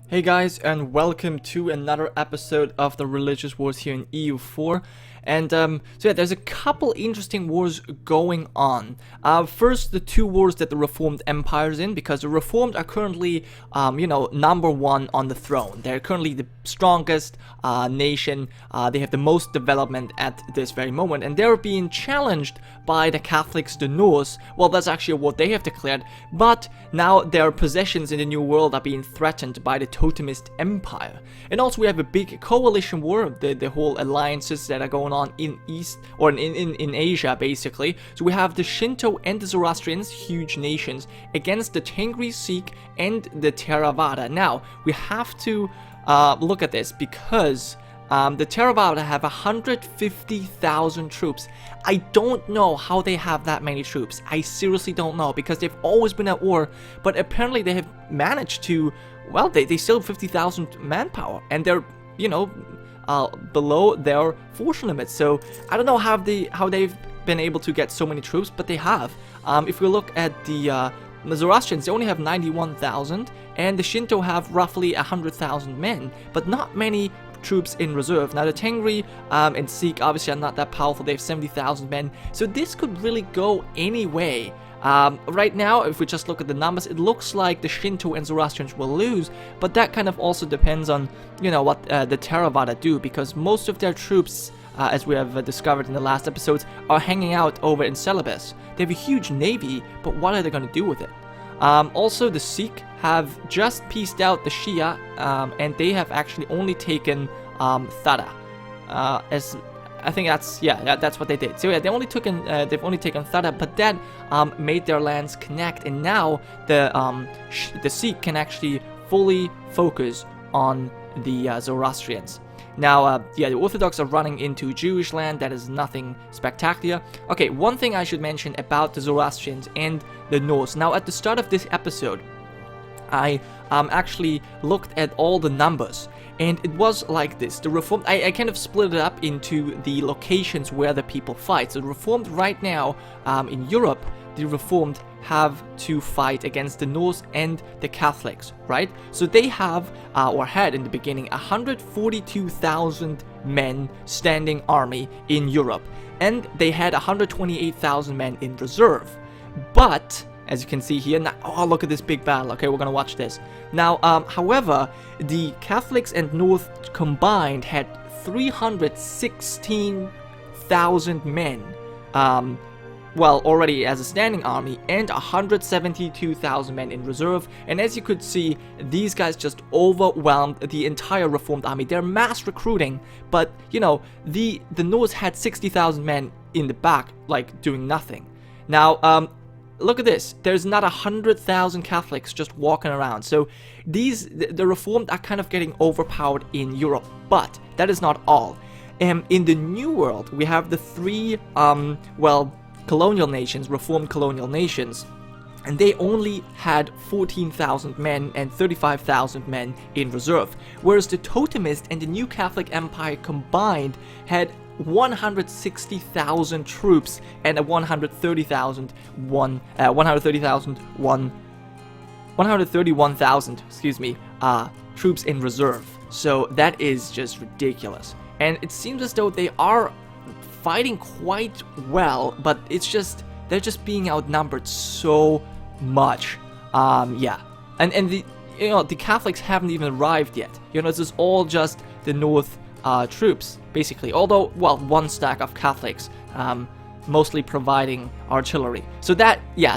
Hey guys, and welcome to another episode of the Religious Wars here in EU4. And so yeah, there's a couple interesting wars going on. First, the two wars that the Reformed Empire is in, because the Reformed are currently, number one on the throne. They're currently the strongest nation. They have the most development at this very moment, and they're being challenged by the Catholics, the Norse. Well, that's actually what they have declared, but now their possessions in the New World are being threatened by the Totemist Empire. And also we have a big coalition war, the whole alliances that are going on in East, or in Asia, basically. So we have the Shinto and the Zoroastrians, huge nations, against the Tengri, Sikh, and the Theravada. Now, we have to look at this, because the Theravada have 150,000 troops. I don't know how they have that many troops. I seriously don't know, because they've always been at war, but apparently they have managed to, well, they still have 50,000 manpower, and they're, below their force limit. So I don't know how they've been able to get so many troops, but they have. If we look at the Zoroastrians, they only have 91,000, and the Shinto have roughly 100,000 men, but not many troops in reserve. Now the Tengri and Sikh obviously are not that powerful. They have 70,000 men, so this could really go any way. Right now, if we just look at the numbers, it looks like the Shinto and Zoroastrians will lose, but that kind of also depends on, what the Theravada do, because most of their troops, as we have discovered in the last episodes, are hanging out over in Celebes. They have a huge navy, but what are they going to do with it? Also, the Sikh have just pieced out the Shia, and they have actually only taken Thada. As I think that's what they did. So yeah, they've only taken Thada, but that made their lands connect, and now the Sikh can actually fully focus on the Zoroastrians. Now, the Orthodox are running into Jewish land. That is nothing spectacular. Okay, one thing I should mention about the Zoroastrians and the Norse. Now, at the start of this episode, I actually looked at all the numbers, and it was like this. The Reformed, I kind of split it up into the locations where the people fight. So the Reformed right now, in Europe, the Reformed have to fight against the Norse and the Catholics, right? So they have, or had in the beginning, 142,000 men standing army in Europe, and they had 128,000 men in reserve. But as you can see here, now, oh, look at this big battle. Okay, we're gonna watch this. Now, however, the Catholics and North combined had 316,000 men, already as a standing army, and 172,000 men in reserve. And as you could see, these guys just overwhelmed the entire Reformed army. They're mass recruiting, but, the Norse had 60,000 men in the back, like, doing nothing. Now, look at this. There's not 100,000 Catholics just walking around. So the Reformed are kind of getting overpowered in Europe. But that is not all. In the New World, we have the three, colonial nations, Reformed colonial nations. And they only had 14,000 men and 35,000 men in reserve. Whereas the Totemist and the New Catholic Empire combined had 160,000 troops and 131,000, troops in reserve. So that is just ridiculous. And it seems as though they are fighting quite well, but they're just being outnumbered so much. And the Catholics haven't even arrived yet. This is all just the North troops, basically. Although, one stack of Catholics, mostly providing artillery. So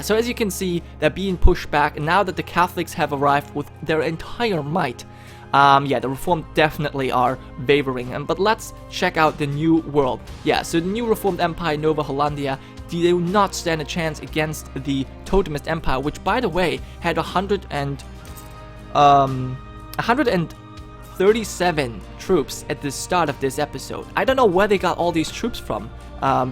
so as you can see, they're being pushed back, and now that the Catholics have arrived with their entire might, the Reformed definitely are wavering. But let's check out the New World. Yeah, so the New Reformed Empire, Nova Hollandia, they do not stand a chance against the Totemist Empire, which, by the way, had 137 troops at the start of this episode. I don't know where they got all these troops from,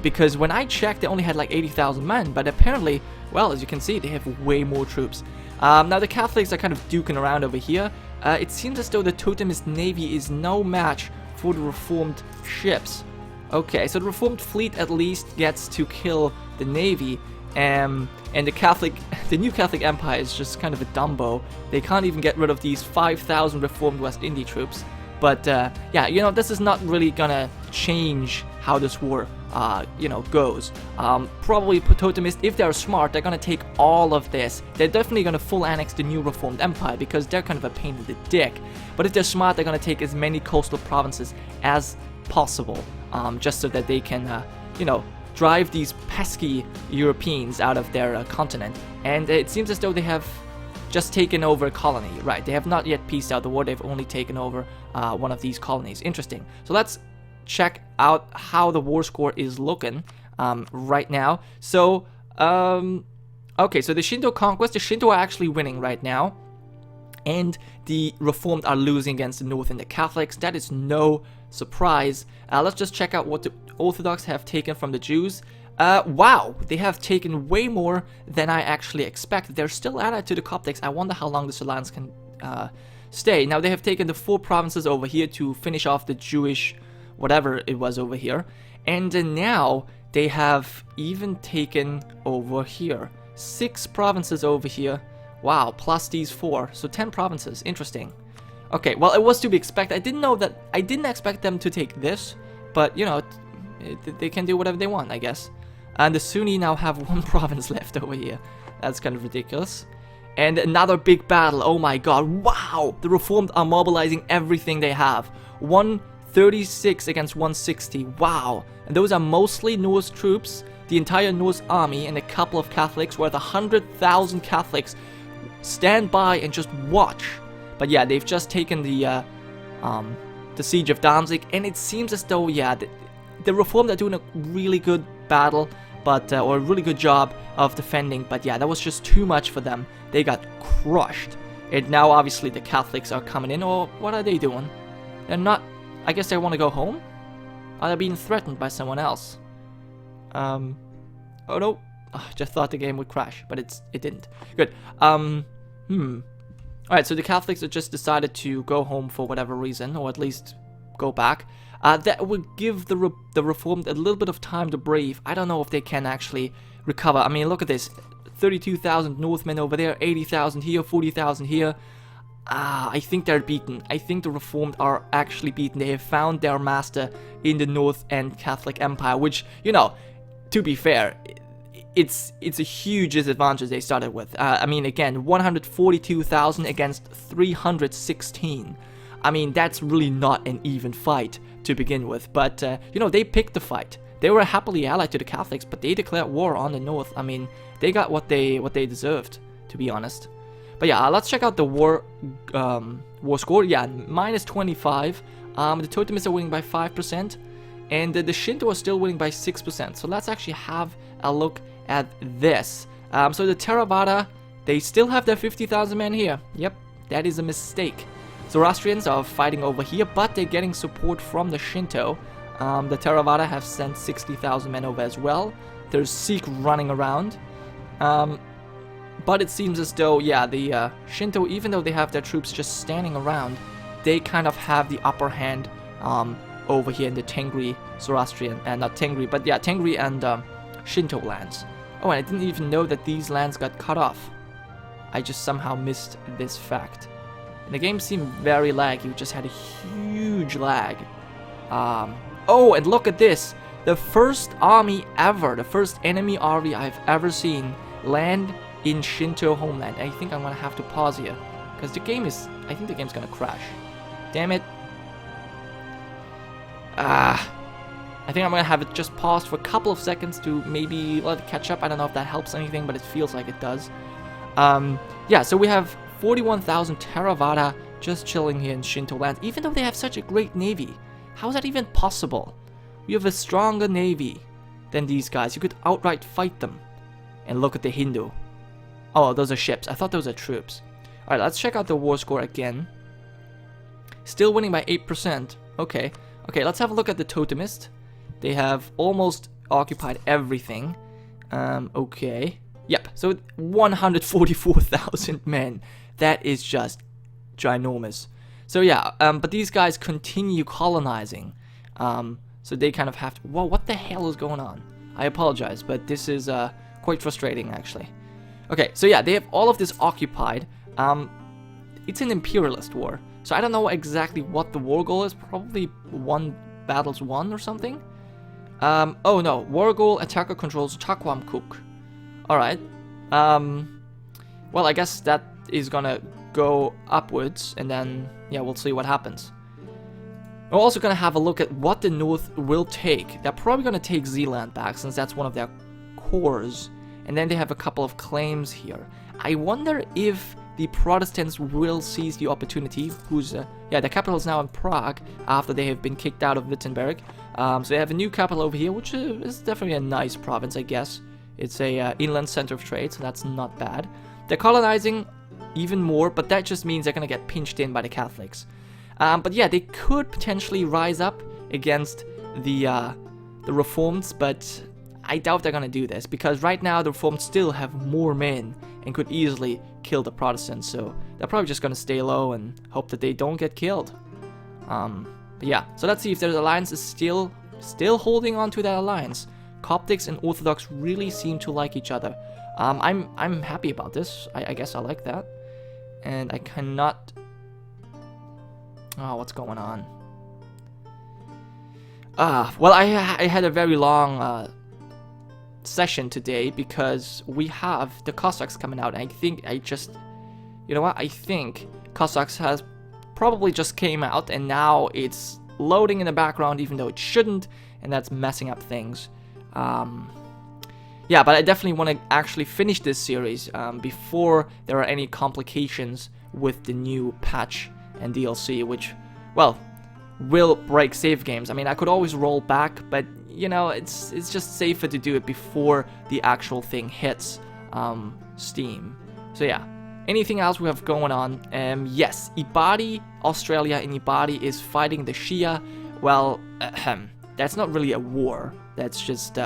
because when I checked, they only had like 80,000 men, but apparently, well, as you can see, they have way more troops. Now, the Catholics are kind of duking around over here. It seems as though the Totemist Navy is no match for the Reformed ships. Okay, so the Reformed fleet at least gets to kill the Navy, And the new Catholic Empire is just kind of a Dumbo. They can't even get rid of these 5,000 reformed West Indies troops. But yeah, you know, this is not really gonna change how this war, you know, goes. Probably Totemists, if they're smart, they're gonna take all of this. They're definitely gonna full annex the new reformed empire because they're kind of a pain in the dick. But if they're smart, they're gonna take as many coastal provinces as possible, just so that they can, you know, drive these pesky Europeans out of their continent. And it seems as though they have just taken over a colony. Right, they have not yet pieced out the war, they've only taken over one of these colonies. Interesting. So let's check out how the war score is looking right now. So, okay, so the Shinto conquest, the Shinto are actually winning right now. And the Reformed are losing against the North and the Catholics. That is no surprise. Let's just check out what the Orthodox have taken from the Jews. Wow, they have taken way more than I actually expected. They're still allied to the Coptics. I wonder how long this alliance can stay. Now, they have taken the 4 provinces over here to finish off the Jewish whatever it was over here. And now they have even taken over here 6 provinces over here. Wow, plus these 4, so 10 provinces. Interesting. Okay, well, it was to be expected. I didn't expect them to take this, but you know, they can do whatever they want, I guess. And the Sunni now have 1 province left over here. That's kind of ridiculous. And another big battle. Oh my god, wow! The Reformed are mobilizing everything they have. 136 against 160, wow. And those are mostly Norse troops, the entire Norse army, and a couple of Catholics, worth 100,000 Catholics stand by and just watch. But yeah, they've just taken the siege of Danzig, and it seems as though, yeah, the Reformed are doing a really good battle, but or a really good job of defending. But yeah, that was just too much for them. They got crushed. And now, obviously, the Catholics are coming in. Or what are they doing? They're not. I guess they want to go home. Are they being threatened by someone else? Oh no. I just thought the game would crash, but it didn't. Good. Alright, so the Catholics have just decided to go home for whatever reason, or at least go back. That would give the Reformed a little bit of time to breathe. I don't know if they can actually recover. I mean, look at this. 32,000 Northmen over there, 80,000 here, 40,000 here. I think they're beaten. I think the Reformed are actually beaten. They have found their master in the North and Catholic Empire, which, you know, to be fair, it's a huge disadvantage they started with. I mean, again, 142,000 against 316. I mean, that's really not an even fight to begin with. But, you know, they picked the fight. They were happily allied to the Catholics, but they declared war on the North. I mean, they got what they deserved, to be honest. But yeah, let's check out the war score. Yeah, minus 25. The Totemists are winning by 5%. And the Shinto are still winning by 6%. So let's actually have a look at this. So the Theravada, they still have their 50,000 men here. Yep, that is a mistake. Zoroastrians are fighting over here, but they're getting support from the Shinto. The Theravada have sent 60,000 men over as well. There's Sikh running around. But it seems as though, yeah, the Shinto, even though they have their troops just standing around, they kind of have the upper hand over here in the Tengri Zoroastrian, and not Tengri, but yeah, Tengri and Shinto lands. Oh, and I didn't even know that these lands got cut off. I just somehow missed this fact. And the game seemed very laggy. We just had a huge lag. Oh, and look at this. The first army ever, the first enemy army I've ever seen land in Shinto homeland. I think I'm gonna have to pause here, because the game is, I think the game's gonna crash. Damn it. I think I'm gonna have it just paused for a couple of seconds to maybe let it catch up. I don't know if that helps anything, but it feels like it does. Yeah, so we have 41,000 Theravada just chilling here in Shinto land, even though they have such a great navy. How is that even possible? You have a stronger navy than these guys. You could outright fight them. And look at the Hindu. Oh, those are ships. I thought those are troops. Alright, let's check out the war score again. Still winning by 8%. Okay. Okay, let's have a look at the Totemist. They have almost occupied everything. Okay. Yep, so 144,000 men. That is just ginormous. So yeah, but these guys continue colonizing. So they kind of have to... Whoa, what the hell is going on? I apologize, but this is quite frustrating, actually. Okay, so yeah, they have all of this occupied. It's an imperialist war, so I don't know exactly what the war goal is. Probably 1 battles won or something. Oh no, war goal, attacker controls Chakwamkuk. Alright. Well, I guess that is gonna go upwards, and then, yeah, we'll see what happens. We're also gonna have a look at what the North will take. They're probably gonna take Zealand back, since that's one of their cores. And then they have a couple of claims here. I wonder if the Protestants will seize the opportunity. Yeah, the capital is now in Prague, after they have been kicked out of Wittenberg. So they have a new capital over here, which is definitely a nice province, I guess. It's a inland center of trade, so that's not bad. They're colonizing even more, but that just means they're gonna get pinched in by the Catholics. But yeah, they could potentially rise up against the Reforms, but I doubt they're gonna do this, because right now the Reformed still have more men and could easily kill the Protestants, so they're probably just gonna stay low and hope that they don't get killed. But yeah, so let's see if their alliance is still holding on to that alliance. Coptics and Orthodox really seem to like each other. I'm happy about this. I guess I like that. And I cannot... Oh, what's going on? Well, I had a very long session today, because we have the Cossacks coming out. And I think you know what? I think Cossacks has probably just came out, and now it's loading in the background even though it shouldn't, and that's messing up things. Yeah, but I definitely want to actually finish this series before there are any complications with the new patch and DLC, which, well, will break save games. I mean, I could always roll back, but you know, it's just safer to do it before the actual thing hits Steam. So yeah, anything else we have going on? Yes, Ibadi, Australia and Ibadi is fighting the Shia. Well, that's not really a war. That's just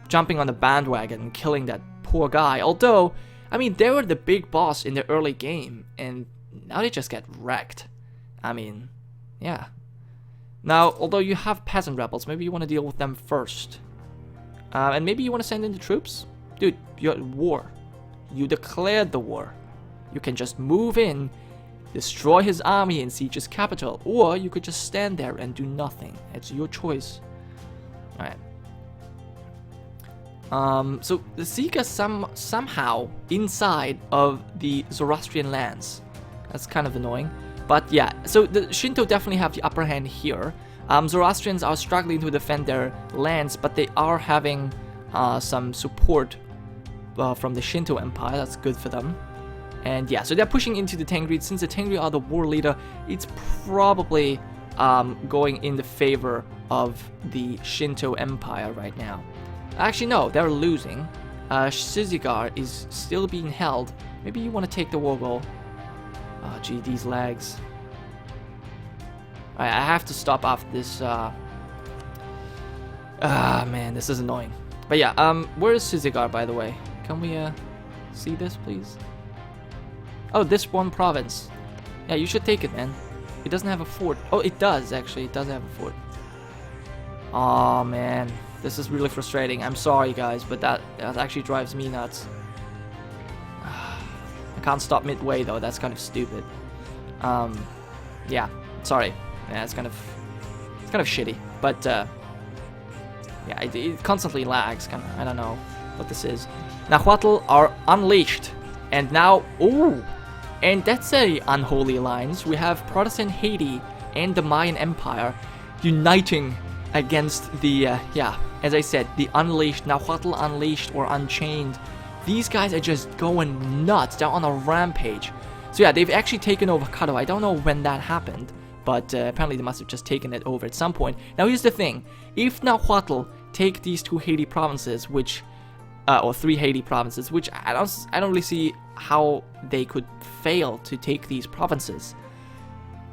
jumping on the bandwagon and killing that poor guy. Although, I mean, they were the big boss in the early game, and now they just get wrecked. I mean, yeah. Now, although you have peasant rebels, maybe you want to deal with them first. And maybe you want to send in the troops? Dude, you're at war. You declared the war. You can just move in, destroy his army and siege his capital, or you could just stand there and do nothing. It's your choice. Alright. So the Sieg is somehow inside of the Zoroastrian lands. That's kind of annoying. But yeah, so the Shinto definitely have the upper hand here. Zoroastrians are struggling to defend their lands, but they are having some support from the Shinto Empire. That's good for them. And yeah, so they're pushing into the Tengri. Since the Tengri are the war leader, it's probably going in the favor of the Shinto Empire right now. Actually, no, they're losing. Shizigar is still being held. Maybe you want to take the war goal. Oh, gee, these lags. Alright, I have to stop after this. Man, this is annoying. But yeah, where is Shizigar, by the way? Can we see this, please? Oh, this one province. Yeah, you should take it, man. It doesn't have a fort. Oh, it does, actually. It does have a fort. Oh, man. This is really frustrating. I'm sorry, guys, but that actually drives me nuts. I can't stop midway, though. That's kind of stupid. Yeah, sorry. Yeah, it's kind of shitty. But, yeah, it constantly lags. Kind of, I don't know what this is. Nahuatl are unleashed. And now, ooh! And that's a unholy alliance. We have Protestant Haiti and the Mayan Empire uniting against the, yeah, as I said, the Unleashed, Nahuatl Unleashed or Unchained. These guys are just going nuts. They're on a rampage. So yeah, they've actually taken over Kado. I don't know when that happened, but apparently they must have just taken it over at some point. Now here's the thing. If Nahuatl take these two Haiti provinces, which, or three Haiti provinces, which I don't really see how they could fail to take these provinces.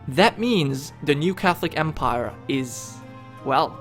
That means the new Catholic Empire is, well,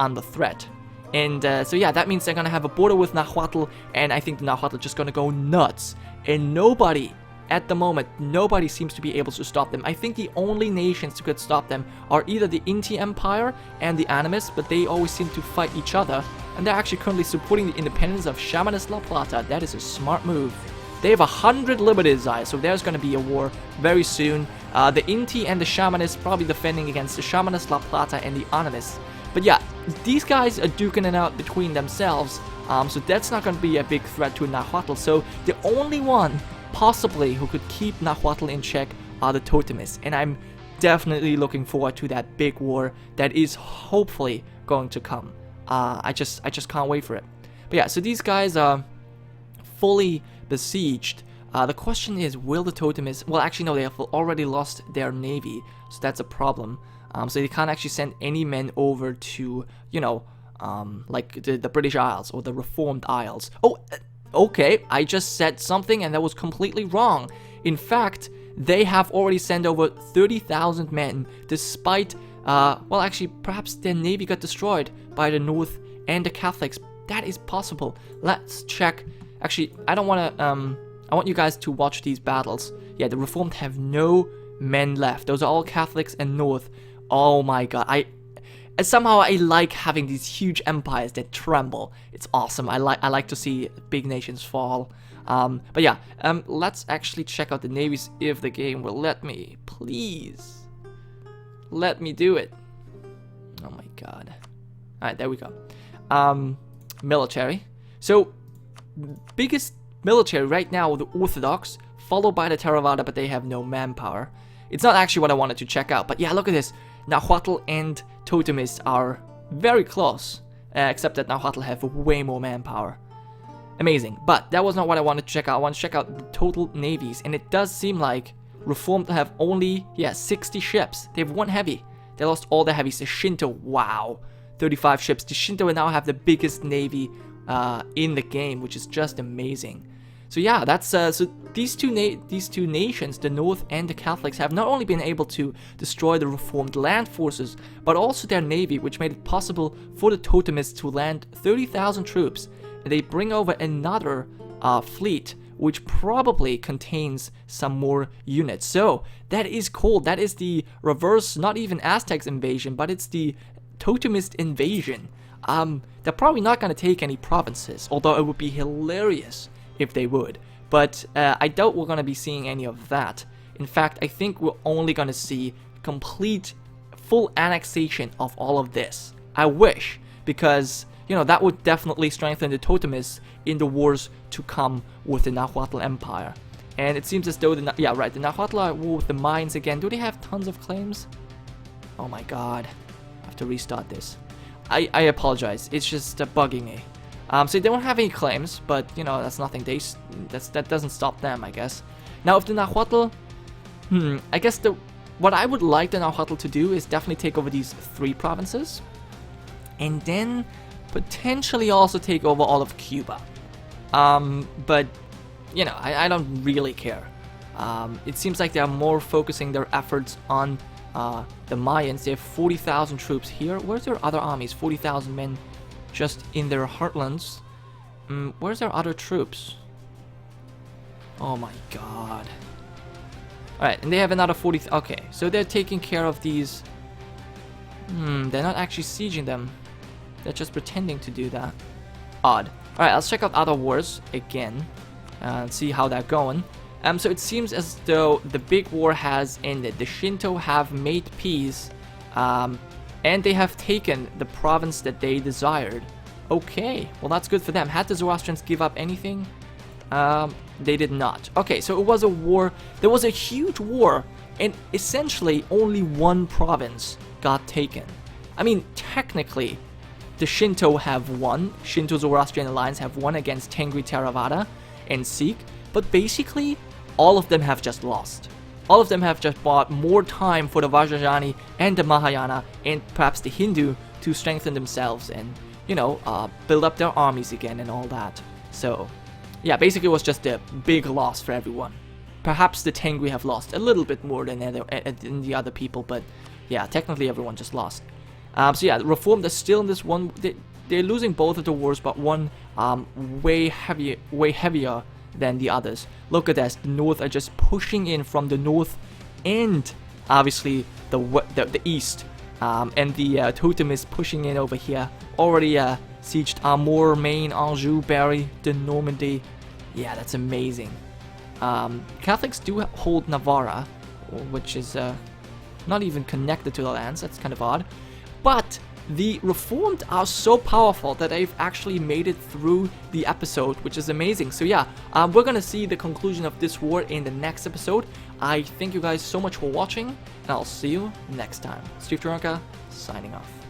under threat. And so yeah, that means they're gonna have a border with Nahuatl, and I think the Nahuatl are just gonna go nuts. And nobody, at the moment, nobody seems to be able to stop them. I think the only nations who could stop them are either the Inti Empire and the Animus, but they always seem to fight each other. and they're actually currently supporting the independence of Shamanist La Plata. That is a smart move. They have 100 liberty desires, so there's going to be a war very soon. The Inti and the Shamanists probably defending against the Shamanist La Plata and the Animists. But yeah, these guys are duking it out between themselves, so that's not going to be a big threat to Nahuatl. So the only one possibly who could keep Nahuatl in check are the Totemists, and I'm definitely looking forward to that big war that is hopefully going to come. I just can't wait for it. But yeah, so these guys are fully besieged. The question is, will the Totemists... Well, actually, no, they have already lost their navy, so that's a problem. So they can't actually send any men over to, you know, like the British Isles or the Reformed Isles. Oh, okay, I just said something and that was completely wrong. In fact, they have already sent over 30,000 men, despite, well, actually, perhaps their navy got destroyed by the North and the Catholics. That is possible. Let's check. Actually, I don't want to, I want you guys to watch these battles. Yeah, the Reformed have no men left. Those are all Catholics and North. Oh my god, somehow I like having these huge empires that tremble. It's awesome. I like to see big nations fall. But yeah, let's actually check out the navies if the game will let me. Please. Let me do it. Oh my god. Alright, there we go. Military. So, biggest military right now, the Orthodox, followed by the Theravada, but they have no manpower. It's not actually what I wanted to check out, but yeah, look at this. Nahuatl and Totemists are very close, except that Nahuatl have way more manpower. Amazing, but that was not what I wanted to check out. I want to check out the total navies, and it does seem like Reformed have only, 60 ships. They have one heavy. They lost all their heavies. The Shinto, wow, 35 ships. The Shinto now have the biggest navy in the game, which is just amazing. So yeah, that's so these two nations, the North and the Catholics, have not only been able to destroy the Reformed land forces, but also their navy, which made it possible for the Totemists to land 30,000 troops, and they bring over another fleet, which probably contains some more units. So that is cool. That is the reverse, not even Aztecs invasion, but it's the Totemist invasion. They're probably not going to take any provinces, although it would be hilarious if they would. But I doubt we're going to be seeing any of that. In fact, I think we're only going to see complete, full annexation of all of this. I wish, because, you know, that would definitely strengthen the Totemists in the wars to come with the Nahuatl Empire. And it seems as though, the Nahuatl are at war with the Mayans again. Do they have tons of claims? Oh my god. I have to restart this. I apologize. It's just bugging me. So they don't have any claims, but, you know, that's nothing. That doesn't stop them, I guess. Now, if the Nahuatl... I guess what I would like the Nahuatl to do is definitely take over these 3 provinces. And then potentially also take over all of Cuba. But, you know, I don't really care. It seems like they're more focusing their efforts on the Mayans. They have 40,000 troops here. Where's their other armies? 40,000 men just in their heartlands. Where's their other troops? Oh my god. Alright, and they have another 40... Okay, so they're taking care of these... they're not actually sieging them. They're just pretending to do that. Odd. Alright, let's check out other wars again. And see how they're going. So it seems as though the big war has ended. The Shinto have made peace. And they have taken the province that they desired. Okay, well that's good for them. Had the Zoroastrians give up anything? They did not. Okay, so it was a war. There was a huge war, and essentially only one province got taken. I mean, technically, the Shinto have won. Shinto-Zoroastrian alliance have won against Tengri Theravada and Sikh, but basically, all of them have just lost. All of them have just bought more time for the Vajrayana and the Mahayana and perhaps the Hindu to strengthen themselves and, you know, build up their armies again and all that. So, yeah, basically it was just a big loss for everyone. Perhaps the Tengri have lost a little bit more than the other people, but yeah, technically everyone just lost. So yeah, the Reformed are still in this one. They're losing both of the wars, but one way heavier than the others. Look at this. The North are just pushing in from the north and obviously the east. And the Totemists pushing in over here, already sieged Armor, Maine, Anjou, Berry, de Normandy. Yeah, that's amazing. Catholics do hold Navarra, which is not even connected to the lands. That's kind of odd. But the Reformed are so powerful that they've actually made it through the episode, which is amazing. So yeah, we're gonna see the conclusion of this war in the next episode. I thank you guys so much for watching, and I'll see you next time. Steve Gironca, signing off.